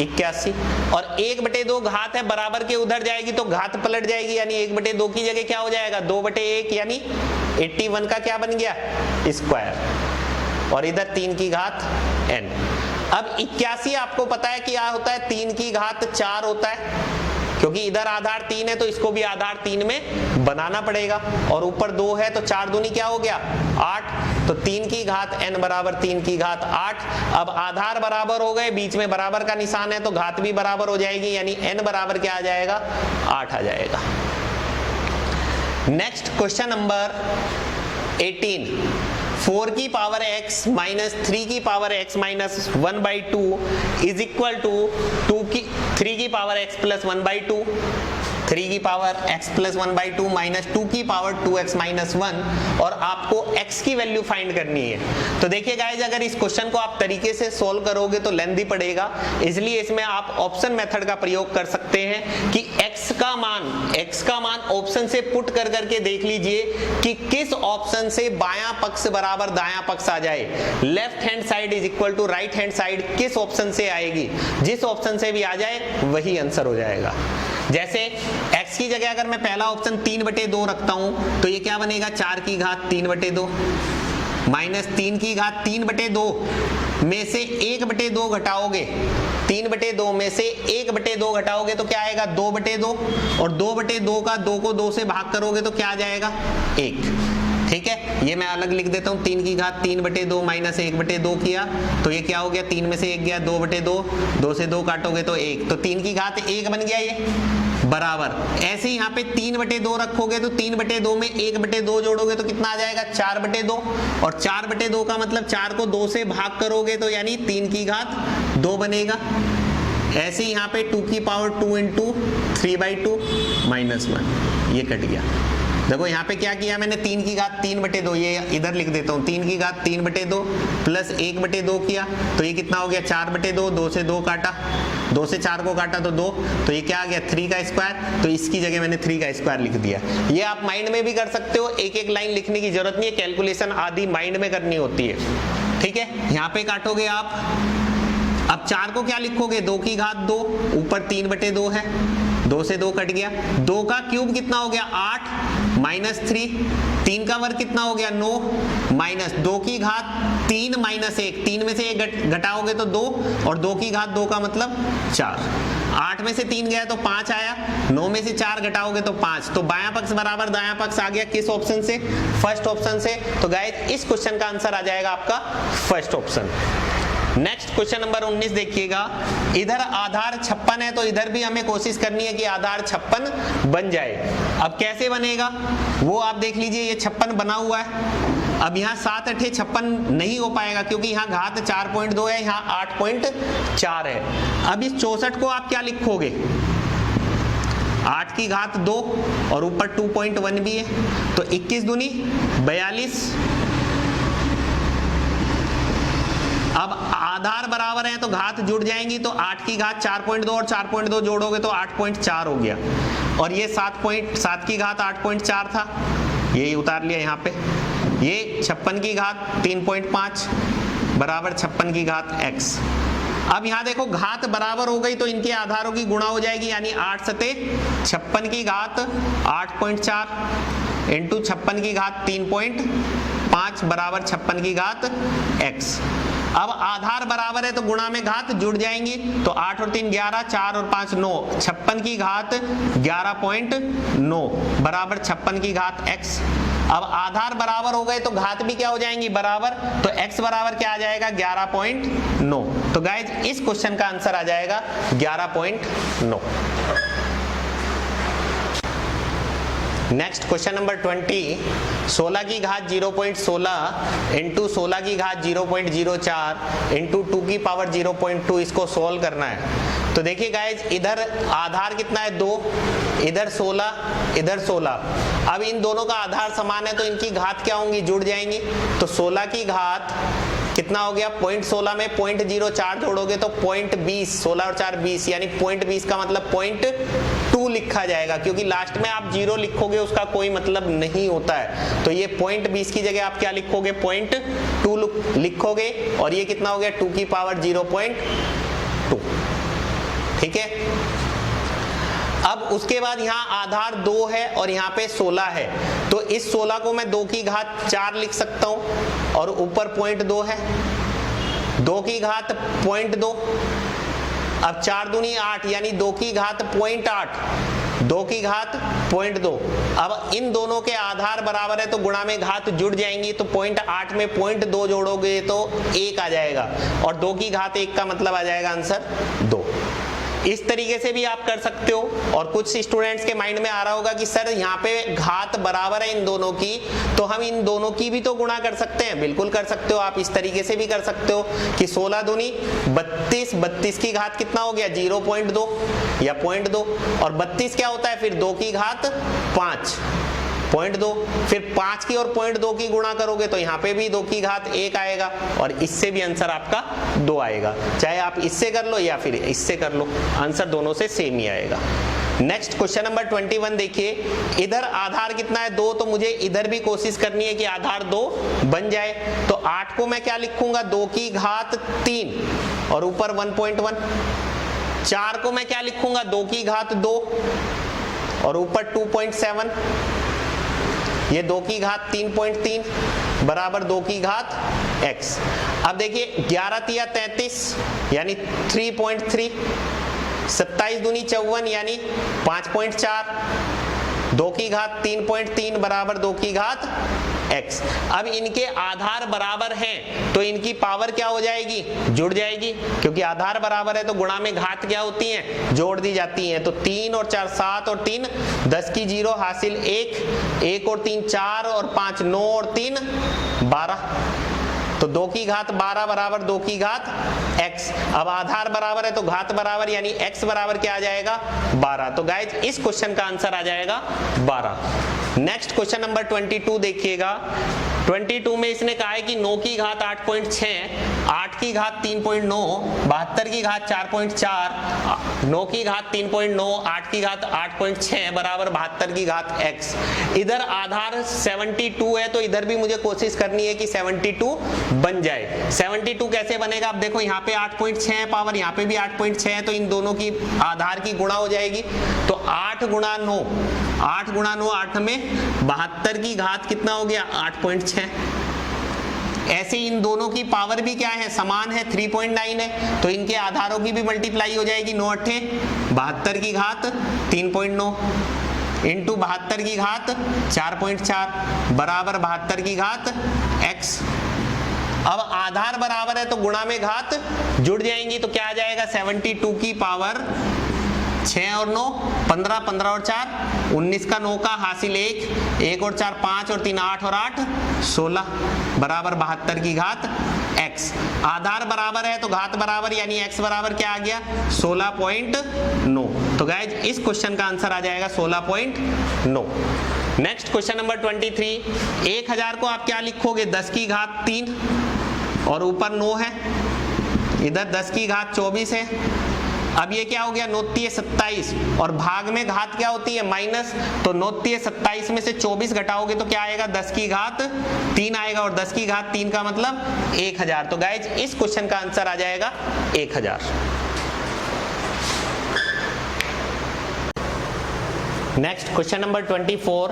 81, और 1/2 घात है बराबर के उधर जाएगी तो घात पलट जाएगी, यानी 1/2 की जगह क्या हो जाएगा 2/1, यानी 81 का क्या बन गया स्क्वायर, और इधर 3 की घात n। अब 81 आपको पता है कि क्या होता है 3 की घात 4 होता है, क्योंकि इधर आधार 3 है तो इसको भी आधार 3 में बनाना पड़ेगा, और ऊपर 2 है तो 4 दूनी क्या हो गया 8, तो 3 की घात n बराबर 3 की घात 8। अब आधार बराबर हो गए, बीच में बराबर का निशान है तो घात भी बराबर हो जाएगी, यानी n बराबर क्या आ जाएगा 8 आ जाएगा। नेक्स्ट क्वेश्चन नंबर 18, 4 की पावर x माइनस 3 की power x minus 1/2 is equal to 3 की पावर x प्लस 1/2, 3 की पावर x प्लस 1/2 माइनस 2 की पावर 2x माइनस 1, और आपको x की वैल्यू फाइंड करनी है। तो देखिए गाइज अगर इस क्वेश्चन को आप तरीके से सोल्व करोगे तो लेंथी पड़ेगा, इसलिए इसमें आप ऑप्शन मेथड का प्रयोग कर सकते हैं कि x का मान ऑप्शन से पुट कर करके देख लीजिए कि किस ऑप्शन से बायां पक्ष बराबर दायां पक्ष आ जाए, left hand side is equal to right hand side किस ऑप्शन से आएगी, जिस ऑप्शन से भी आ जाए वही आंसर हो जाएगा। जैसे x की जगह अगर मैं पहला ऑप्शन 3/2 रखता हूं तो ये क्या बनेगा 4 की घात 3/2 माइनस 3 की घात 3/2 में से 1/2 घटाओगे, 3/2 में से 1/2 घटाओगे तो क्या आएगा 2/2, और 2/2 का 2 को 2 से भाग करोगे तो क्या आ जाएगा 1। ठीक है, ये मैं अलग लिख देता हूँ, 3 की घात 3/2 माइनस 1/2 किया तो ये क्या हो गया 3 में से 1 गया 2/2, 2 से 2 काटोगे तो 1, तो 3 की घात 1 बन गया ये बराबर। ऐसे ही यहाँ पे 3/2 रखोगे तो 3/2 में 1/2 जोड़ोगे तो कितना आ जाएगा 4/2, और 4/2 का मतलब 4 को 2 से भाग करोगे तो यानी 3 की घात 2 बनेगा। ऐसे ही यहाँ पे 2 की पावर 2 इंटू 3/2 माइनस 1, ये कट गया। देखो यहाँ पे क्या किया मैंने 3 की घात 3/2, ये इधर लिख देता हूँ, 3 की घात 3/2 प्लस 1/2 किया तो ये कितना हो गया 4/2, 2 से 2 काटा, 2 से 4 को काटा तो 2, तो ये क्या आ गया 3 का स्क्वायर, तो इसकी जगह मैंने 3 का स्क्वायर लिख दिया। ये आप माइंड में भी कर सकते हो, एक एक लाइन लिखने की जरूरत नहीं है, कैलकुलेशन आदि माइंड में करनी होती है। ठीक है, यहाँ पे काटोगे आप, अब 4 को क्या लिखोगे 2 की घात 2, ऊपर 3/2 है, 2 से 2 कट गया, 2 का क्यूब कितना हो गया 8 माइनस 3, 3 का वर्ग कितना हो गया 9 माइनस 2 की घात 3 माइनस 1, 3 में से 1 घटाओगे तो 2, और 2 की घात 2 का मतलब 4, 8 में से 3 गया तो 5 आया, 9 में से 4 घटाओगे तो 5, तो बायां पक्ष बराबर दायां पक्ष आ गया किस ऑप्शन से फर्स्ट ऑप्शन से। तो गाइस इस क्वेश्चन का आंसर आ जाएगा आपका first option. Next question number 19 देखिएगा, इधर आधार 56 है तो इधर भी हमें कोशिश करनी है कि आधार 56 बन जाए। अब कैसे बनेगा वो आप देख लीजिए, ये 56 बना हुआ है। अब यहाँ 7 8 56 नहीं हो पाएगा क्योंकि यहाँ घात 4.2 है, यहाँ 8.4 है। अब इस 64 को आप क्या लिखोगे 8 की घात 2 और ऊपर 2.1 भी है, तो 21 दूनी 42 अब आधार बराबर है तो घात जुड़ जाएंगी, तो 8 की घात 4.2 और 4.2 जोड़ोगे तो 8.4 हो गया, और ये 7 की घात 8.4 था, यही उतार लिया यहाँ पे। ये 56 की घात 3.5 बराबर 56 की घात x। अब यहाँ देखो घात बराबर हो गई तो इनके आधारों की गुणा हो जाएगी, यानी 8 सते 56 की घात 8.4 इंटू 56 की घात 3.5 बराबर 56 की घात x। अब आधार बराबर है तो गुणा में घात जुड़ जाएंगी, तो 8 और 3 11, 4 और 5 9, 56 की घात 11.9 बराबर 56 की घात x। अब आधार बराबर हो गए तो घात भी क्या हो जाएंगी बराबर, तो x बराबर क्या आ जाएगा 11.9। तो गाइज इस क्वेश्चन का आंसर आ जाएगा 11.9। नेक्स्ट क्वेश्चन नंबर 20, 16 की घात 0.16 इंटू 16 की घात 0.04 इंटू 2 की पावर 0.2, इसको सोल्व करना है। तो देखिए गाइज इधर आधार कितना है 2, इधर 16, इधर 16। अब इन दोनों का आधार समान है तो इनकी घात क्या होंगी, जुड़ जाएंगी। तो 16 की घात कितना हो गया, 0.16 में 0.04 जोड़ोगे तो 0.20, 16 और 4 20, यानी 0.20 का मतलब 0.2 लिखा जाएगा, क्योंकि लास्ट में आप 0 लिखोगे उसका कोई मतलब नहीं होता है। तो ये 0.20 की जगह आप क्या लिखोगे 0.2 लिखोगे, और ये कितना हो गया 2 की पावर 0.2। ठीक है। अब उसके बाद यहाँ आधार 2 है और यहाँ पे 16 है, तो इस 16 को मैं 2 की घात 4 लिख सकता हूँ, और ऊपर 0.2 है, 2 की घात 0.2। अब 4 दूनी 8, यानी 2 की घात 0.8, 2 की घात 0.2। अब इन दोनों के आधार बराबर है तो गुणा में घात जुड़ जाएंगी, तो 0.8 में 0.2 जोड़ोगे तो 1 आ जाएगा, और 2 की घात 1 का मतलब आ जाएगा आंसर 2। इस तरीके से भी आप कर सकते हो। और कुछ स्टूडेंट्स के माइंड में आ रहा होगा कि सर यहाँ पे घात बराबर है इन दोनों की, तो हम इन दोनों की भी तो गुणा कर सकते हैं। बिल्कुल कर सकते हो, आप इस तरीके से भी कर सकते हो कि 16 दूनी 32, 32 की घात कितना हो गया 0.2 या 0.2, और 32 क्या होता है फिर 2 की घात 5, 0.2, फिर 5 की और 0.2 की गुणा करोगे तो यहाँ पे भी 2 की घात 1 आएगा, और इससे भी आंसर आपका 2 आएगा। चाहे आप इससे कर लो या फिर इससे कर लो, आंसर दोनों से सेम ही आएगा। नेक्स्ट क्वेश्चन नंबर 21 देखिए, इधर आधार कितना है 2, तो मुझे इधर भी कोशिश करनी है कि आधार 2 बन जाए। तो 8 को मैं क्या लिखूंगा 2 की घात 3 और ऊपर 1.1। 4 को मैं क्या लिखूंगा 2 की घात 2 और ऊपर 2.7। ये 2 की घात 3.3 बराबर 2 की घात x। अब देखिए 11 तिया 33 यानी 3.3, 27 दूनी 54 यानी 5.4, 2 की घात 3.3 बराबर 2 की घात x। अब इनके आधार बराबर हैं तो इनकी पावर क्या हो जाएगी, जुड़ जाएगी, क्योंकि आधार बराबर है तो गुणा में घात क्या होती हैं, जोड़ दी जाती हैं। तो 3 और 4 7 और 3 10 की 0 हासिल 1, 1 और 3 4 और 5 9 और 3 12। तो 2 की घात 12 बराबर 2 की घात x। अब आधार बराबर है तो घात बराबर, यानी x बराबर क्या आ जाएगा 12। तो गाइज इस क्वेश्चन का आंसर आ जाएगा 12। नेक्स्ट क्वेश्चन नंबर 22 देखिएगा। 22 में इसने कहा है कि 9 की घात 8.6, 8 की घात 3.9, 72 की घात 4.4, 9 की घात 3.9, 8 की घात 8.6 बराबर 72 की घात x। इधर आधार 72 है तो इधर भी मुझे कोशिश करनी है कि 72 बन जाए। 72 कैसे बनेगा, अब देखो यहाँ पे 8.6 है पावर, यहाँ पे भी 8.6 है, तो इन दोनों की आधार की गुणा हो जाएगी। तो 8 गुणा 9, 8 गुणा 9 8 में 72 की घात कितना हो गया 8.6। ऐसे इन दोनों की पावर भी क्या है, समान है, 3.9 है, तो इनके आधारों की भी मल्टीप्लाई हो जाएगी। 9 8 72 की घात 3.9 इंटू 72 की घात 4.4 बराबर 72 की घात x। अब आधार बराबर है तो गुणा में घात जुड़ जाएंगी, तो क्या आ जाएगा 72 की पावर 6 और 9 15, 15 और 4 19 का 9 का हासिल 1, 1 और 4 5 और 3 8 और 8 16 बराबर 72 की घात x। आधार बराबर है तो घात बराबर, यानी x बराबर क्या आ गया 16.9। तो गाइज इस क्वेश्चन का आंसर आ जाएगा 16.9। नेक्स्ट क्वेश्चन नंबर 23, 1000 को आप क्या लिखोगे 10 की घात 3 और ऊपर 9 है, इधर 10 की घात 24 है। अब ये क्या हो गया, 9 तिये 27 और भाग में घात क्या होती है माइनस, तो 9 तिये 27 में से 24 घटाओगे तो क्या आएगा 10 की घात 3 आएगा और 10 की घात 3 का मतलब 1000। तो गाइज इस क्वेश्चन का आंसर आ जाएगा 1000। नेक्स्ट क्वेश्चन नंबर 24,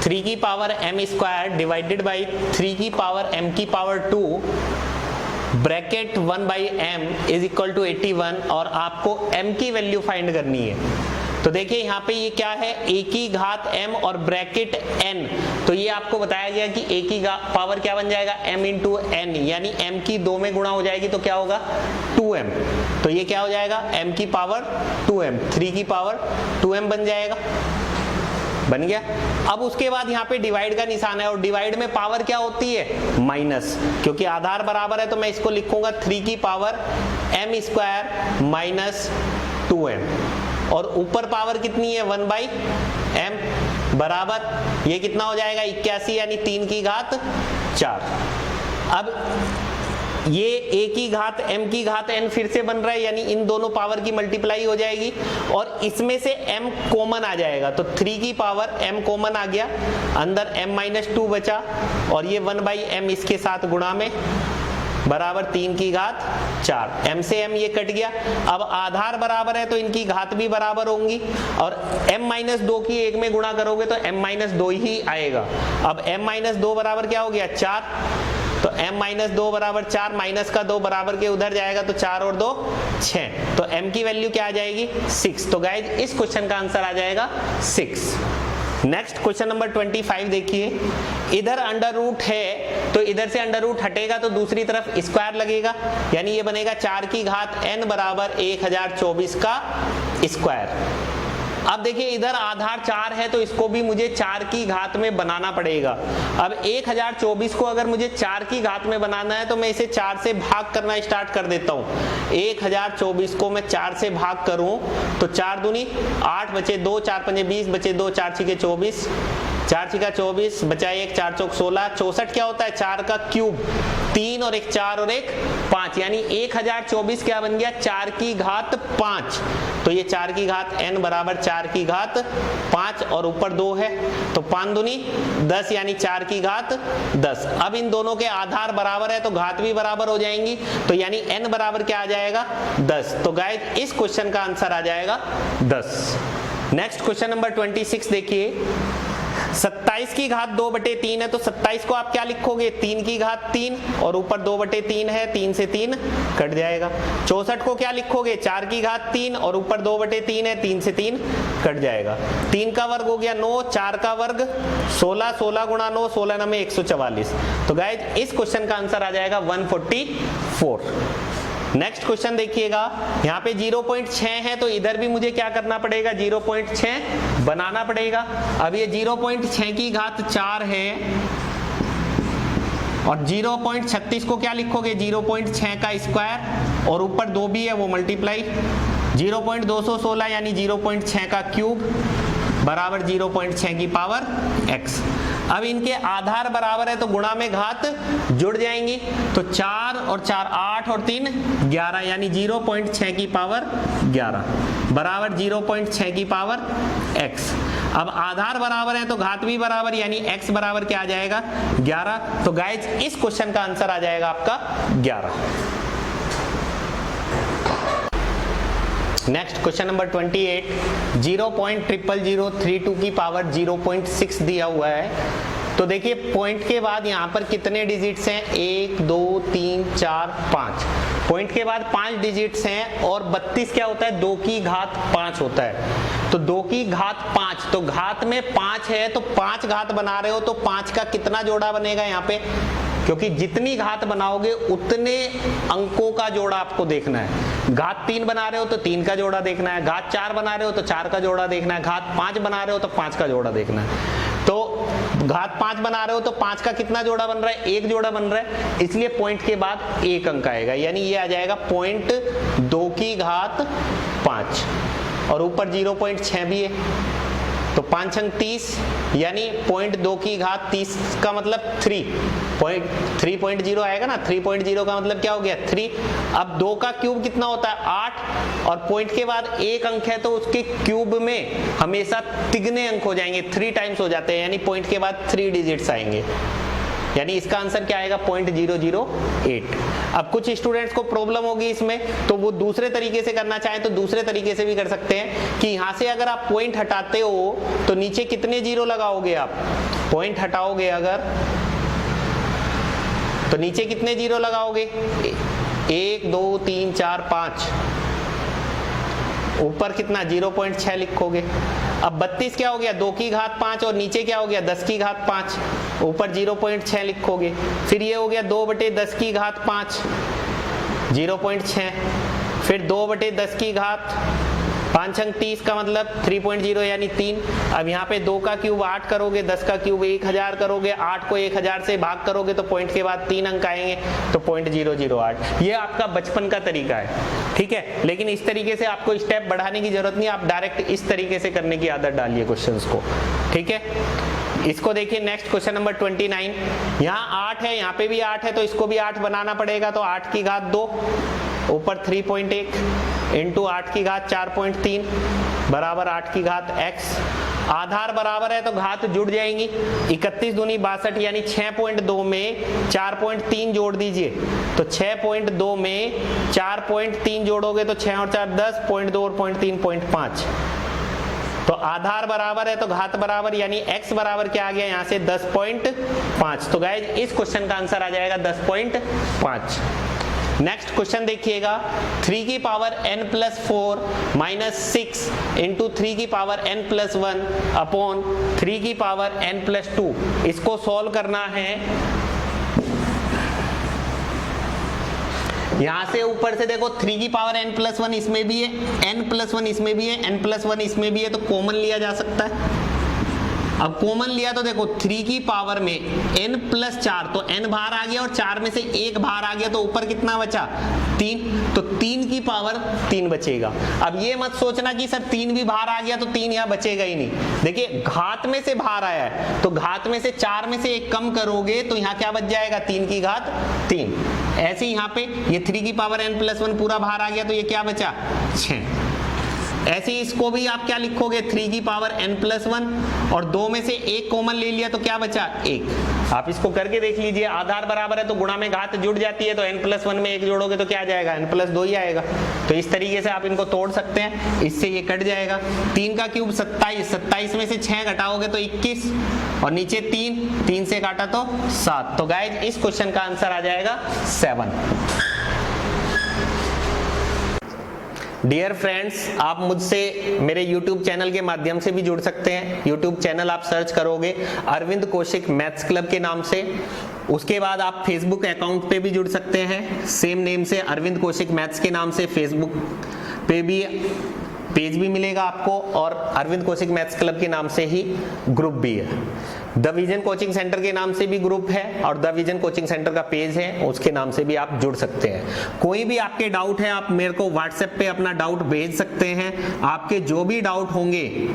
3 की power m square divided by 3 की पावर m की power 2 bracket 1 by M is equal to 81 और आपको m की वैल्यू फाइंड करनी है। तो देखिए यहाँ पे ये क्या है, a की घात m और ब्रैकेट n, तो ये आपको बताया गया कि a की पावर क्या बन जाएगा m इंटू n, यानी m की 2 में गुणा हो जाएगी तो क्या होगा 2m, तो ये क्या हो जाएगा m की पावर 2m, 3 की पावर 2m बन जाएगा, बन गया। अब उसके बाद यहाँ पे डिवाइड का निशान है और डिवाइड में पावर क्या होती है माइनस, क्योंकि आधार बराबर है तो मैं इसको लिखूंगा 3 की power m square minus 2m और ऊपर पावर कितनी है 1 बाई m बराबर ये कितना हो जाएगा 81 यानी 3 की घात 4। अब ये a की घात m की घात n फिर से बन रहा है, यानी इन दोनों पावर की मल्टीप्लाई हो जाएगी और इसमें से m कॉमन आ जाएगा, तो 3 की पावर m कॉमन आ गया, अंदर m माइनस 2 बचा और ये 1 बाई m इसके साथ गुणा में बराबर 3 की घात 4, m से m ये कट गया। अब आधार बराबर है तो इनकी घात भी बराबर होंगी और m माइनस 2 की 1 में गुणा करोगे तो m माइनस 2 ही आएगा। अब m माइनस 2 बराबर क्या हो गया 4, तो m माइनस 2 बराबर 4, माइनस का 2 बराबर के उधर जाएगा तो 4 और 2 6, तो m की वैल्यू क्या आ जाएगी 6। तो गाइज इस क्वेश्चन का आंसर आ जाएगा 6। नेक्स्ट क्वेश्चन नंबर 25 देखिए, इधर अंडर रूट है तो इधर से अंडर रूट हटेगा तो दूसरी तरफ स्क्वायर लगेगा, यानी ये बनेगा 4 की घात n बराबर 1024 का स्क्वायर। अब देखिए इधर आधार 4 है तो इसको भी मुझे 4 की घात में बनाना पड़ेगा। अब 1024 को अगर मुझे 4 की घात में बनाना है तो मैं इसे 4 से भाग करना स्टार्ट कर देता हूँ। 1024 को मैं 4 से भाग करूँ तो 4 दूनी 8 बचे 2, 4 पंजे 20 बचे 2, 4 छिके 24, 4 छिका 24 बचा 1, 4 चौक 16, 64 क्या होता है 4 का क्यूब, 3 और 1 4 और 1 5, यानी 1024 क्या बन गया 4 की घात 5। तो ये 4 की घात n बराबर 4 की घात 5 और ऊपर 2 है तो 5 दूनी 10 यानी 4 की घात 10। अब इन दोनों के आधार बराबर है तो घात भी बराबर हो जाएंगी, तो यानी n बराबर क्या आ जाएगा 10। तो गाइस इस क्वेश्चन का आंसर आ जाएगा 10। नेक्स्ट क्वेश्चन नंबर 26 देखिए, 27 की घात 2/3 है तो 27 को आप क्या लिखोगे 3 की घात 3 और ऊपर 2/3 है, 3 से 3 कट जाएगा। 64 को क्या लिखोगे 4 की घात 3 और ऊपर 2/3 है, 3 से 3 कट जाएगा। 3 का वर्ग हो गया 9, 4 का वर्ग 16, 16 गुणा 9, 16 9 में 144। तो गाइज इस क्वेश्चन का आंसर आ जाएगा 144। नेक्स्ट क्वेश्चन देखिएगा, यहाँ पे 0.6 है तो इधर भी मुझे क्या करना पड़ेगा 0.6 बनाना पड़ेगा। अब ये 0.6 की घात 4 है और 0.36 को क्या लिखोगे 0.6 का स्क्वायर और ऊपर 2 भी है वो मल्टीप्लाई 0.216 यानी 0.6 का क्यूब बराबर 0.6 की पावर x। अब इनके आधार बराबर है तो गुणा में घात जुड़ जाएंगी, तो 4 और 4 8 और 3 11 यानी 0.6 की पावर 11 बराबर 0.6 की पावर x। अब आधार बराबर है तो घात भी बराबर यानी x बराबर क्या आ जाएगा 11। तो गाइज इस क्वेश्चन का आंसर आ जाएगा आपका 11। नेक्स्ट क्वेश्चन नंबर 28, 0.00032 की पावर 0.6 दिया हुआ है। तो देखिए पॉइंट के बाद यहाँ पर कितने डिजिट्स हैं 1 2 3 4 5, पॉइंट के बाद 5 डिजिट्स हैं और 32 क्या होता है 2 की घात 5 होता है। तो 2 की घात 5, तो घात में 5 है तो 5 घात बना रहे हो तो 5 का कितना जोड़ा बनेगा यहाँ पे, क्योंकि जितनी घात बनाओगे उतने अंकों का जोड़ा आपको देखना है। घात 3 बना रहे हो तो 3 का जोड़ा देखना है, घात 4 बना रहे हो तो 4 का जोड़ा देखना है, घात 5 बना रहे हो तो 5 का जोड़ा देखना है। तो घात 5 बना रहे हो तो 5 का कितना जोड़ा बन रहा है 1 जोड़ा बन रहा है, इसलिए पॉइंट के बाद 1 अंक आएगा, यानी ये आ जाएगा पॉइंट 2 की घात 5 और ऊपर 0.6 भी है। तो 5 अंक 30 यानी 0.2 की घात 30 का मतलब 3.0 आएगा ना। 3.0 का मतलब क्या हो गया 3। अब 2 का क्यूब कितना होता है 8, और पॉइंट के बाद एक अंक है तो उसके क्यूब में हमेशा तिगने अंक हो जाएंगे, 3 टाइम्स हो जाते हैं, यानी पॉइंट के बाद 3 डिजिट्स आएंगे, यानी इसका आंसर क्या आएगा 0.008। अब कुछ स्टूडेंट्स को प्रॉब्लम होगी इसमें, तो वो दूसरे तरीके से करना चाहें तो दूसरे तरीके से भी कर सकते हैं कि यहां से अगर आप पॉइंट हटाते हो तो नीचे कितने जीरो लगाओगे आप, पॉइंट हटाओगे अगर तो नीचे कितने जीरो लगाओगे 1 2 3 4 5, ऊपर कितना 0.6 लिखोगे। अब 32 क्या हो गया 2 की घात 5 और नीचे क्या हो गया 10 की घात 5, ऊपर 0.6 लिखोगे। फिर ये हो गया 2/10 की घात 5 0.6, फिर 2/10 की घात 5 अंक 30 का मतलब 3.0 यानी 3। अब यहाँ पे 2 का क्यूब 8 करोगे, 10 का क्यूब 1000 करोगे, 8 को 1000 से भाग करोगे तो पॉइंट के बाद 3 अंक आएंगे, तो 0.008। ये आपका बचपन का तरीका है, ठीक है। लेकिन इस तरीके से आपको स्टेप बढ़ाने की जरूरत नहीं, आप डायरेक्ट इस तरीके से करने की आदत डालिए क्वेश्चंस को, ठीक है। इसको देखिए नेक्स्ट क्वेश्चन नंबर 29। यहाँ 8 है, यहाँ पे भी 8 है, तो इसको भी 8 बनाना पड़ेगा। तो 8 की घात 2 ऊपर 3.1 इंटू 8 की घात 4.3 बराबर 8 की घात x। आधार बराबर है तो घात जुड़ जाएंगी, 31 दूनी 62 यानी 6.2 में 4.3 जोड़ दीजिए, तो 6.2 में 4.3 जोड़ोगे तो 6 और 4 10, 0.2 और 0.3 0.5। तो आधार बराबर है तो घात बराबर, यानी x बराबर क्या आ गया यहाँ से 10.5। तो गाइज इस क्वेश्चन का आंसर आ जाएगा 10.5। नेक्स्ट क्वेश्चन देखिएगा, 3 की power n plus 4 minus 6 into 3 की पावर n प्लस 1 अपॉन 3 की पावर n प्लस 2। इसको सॉल्व करना है। यहां से ऊपर से देखो 3 की पावर n प्लस 1 इसमें भी है, n प्लस 1 इसमें भी है, n प्लस 1 इसमें भी है, तो कॉमन लिया जा सकता है। अब कॉमन लिया तो देखो 3 की पावर में n प्लस 4, तो n बाहर आ गया और 4 में से 1 बाहर आ गया, तो ऊपर कितना बचा 3, तो 3 की पावर 3 बचेगा। अब ये मत सोचना कि सर 3 भी बाहर आ गया तो 3 यहाँ बचेगा ही नहीं। देखिए घात में से बाहर आया है तो घात में से 4 में से 1 कम करोगे तो यहाँ क्या बच जाएगा 3 की घात 3। ऐसे ही यहाँ पे ये 3 की पावर n प्लस 1 पूरा बाहर आ गया तो ये क्या बचा 6। ऐसे ही इसको भी आप क्या लिखोगे 3 की पावर n प्लस 1 और 2 में से 1 कॉमन ले लिया तो क्या बचा 1। आप इसको करके देख लीजिए, आधार बराबर है तो गुणा में घात जुड़ जाती है, तो n प्लस 1 में 1 जोड़ोगे तो क्या आ जाएगा n प्लस 2 ही आएगा। तो इस तरीके से आप इनको तोड़ सकते हैं, इससे ये कट जाएगा। 3 का क्यूब 27, 27 में से 6 घटाओगे तो 21 और नीचे 3 से काटा तो 7। तो गाइज इस क्वेश्चन का आंसर आ जाएगा 7। डियर फ्रेंड्स, आप मुझसे मेरे YouTube चैनल के माध्यम से भी जुड़ सकते हैं। YouTube चैनल आप सर्च करोगे अरविंद कौशिक मैथ्स क्लब के नाम से। उसके बाद आप Facebook अकाउंट पे भी जुड़ सकते हैं, सेम नेम से अरविंद कौशिक मैथ्स के नाम से। Facebook पे भी पेज भी मिलेगा आपको और अरविंद कौशिक मैथ्स क्लब के नाम से ही ग्रुप भी है। द विजन कोचिंग सेंटर के नाम से भी ग्रुप है और द विजन कोचिंग सेंटर का पेज है, उसके नाम से भी आप जुड़ सकते हैं। कोई भी आपके डाउट है आप मेरे को व्हाट्सएप पे अपना डाउट भेज सकते हैं। आपके जो भी डाउट होंगे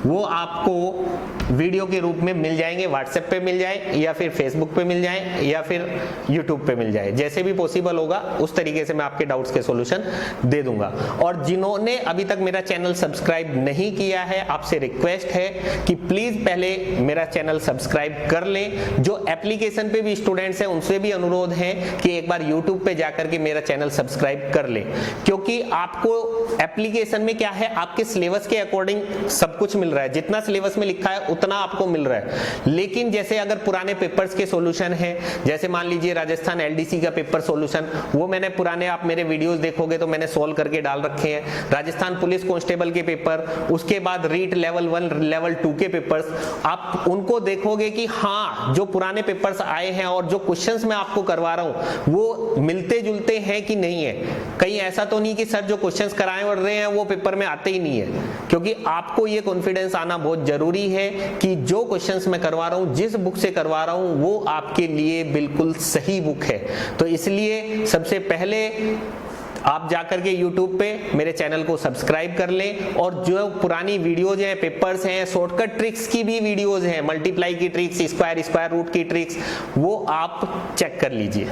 वो आपको वीडियो के रूप में मिल जाएंगे, व्हाट्सएप पे मिल जाए या फिर फेसबुक पे मिल जाए या फिर यूट्यूब पे मिल जाए, जैसे भी पॉसिबल होगा उस तरीके से मैं आपके डाउट्स के सॉल्यूशन दे दूंगा। और जिन्होंने अभी तक मेरा चैनल सब्सक्राइब नहीं किया है, आपसे रिक्वेस्ट है कि प्लीज पहले मेरा चैनल सब्सक्राइब कर लें। जो एप्लीकेशन पे भी स्टूडेंट्स हैं उनसे भी अनुरोध है कि एक बार यूट्यूब पे जाकर के मेरा चैनल सब्सक्राइब कर लें, क्योंकि आपको एप्लीकेशन में क्या है आपके सिलेबस के अकॉर्डिंग सब कुछ मिल रहा है, जितना सिलेबस में लिखा है उतना आपको मिल रहा है। लेकिन जैसे अगर पुराने पेपर्स के सॉल्यूशन है, जैसे मान लीजिए राजस्थान एलडीसी का पेपर सॉल्यूशन, वो मैंने पुराने आप मेरे वीडियोस देखोगे तो मैंने सॉल्व करके डाल रखे हैं। राजस्थान पुलिस कांस्टेबल के पेपर, उसके बाद रीट लेवल 1 लेवल 2 के पेपर्स, आप उनको देखोगे कि हाँ जो पुराने पेपर्स आए हैं और जो क्वेश्चंस मैं आपको करवा रहा हूं वो मिलते जुलते हैं कि नहीं है। कहीं ऐसा तो नहीं कि सर जो क्वेश्चंस कराए और रहे हैं वो पेपर में आते ही नहीं है, क्योंकि आपको ये कॉन्फिडेंस आना बहुत जरूरी है कि जो क्वेश्चंस मैं करवा रहा हूं, जिस बुक से करवा रहा हूं वो आपके लिए बिल्कुल सही बुक है। तो इसलिए सबसे पहले आप जाकर के YouTube पे मेरे चैनल को सब्सक्राइब कर लें, और जो पुरानी वीडियोज हैं, पेपर्स हैं, शॉर्टकट ट्रिक्स की भी वीडियोज हैं, मल्टीप्लाई की ट्रिक्स, स्क्वायर रूट की ट्रिक्स, वो आप चेक कर लीजिए।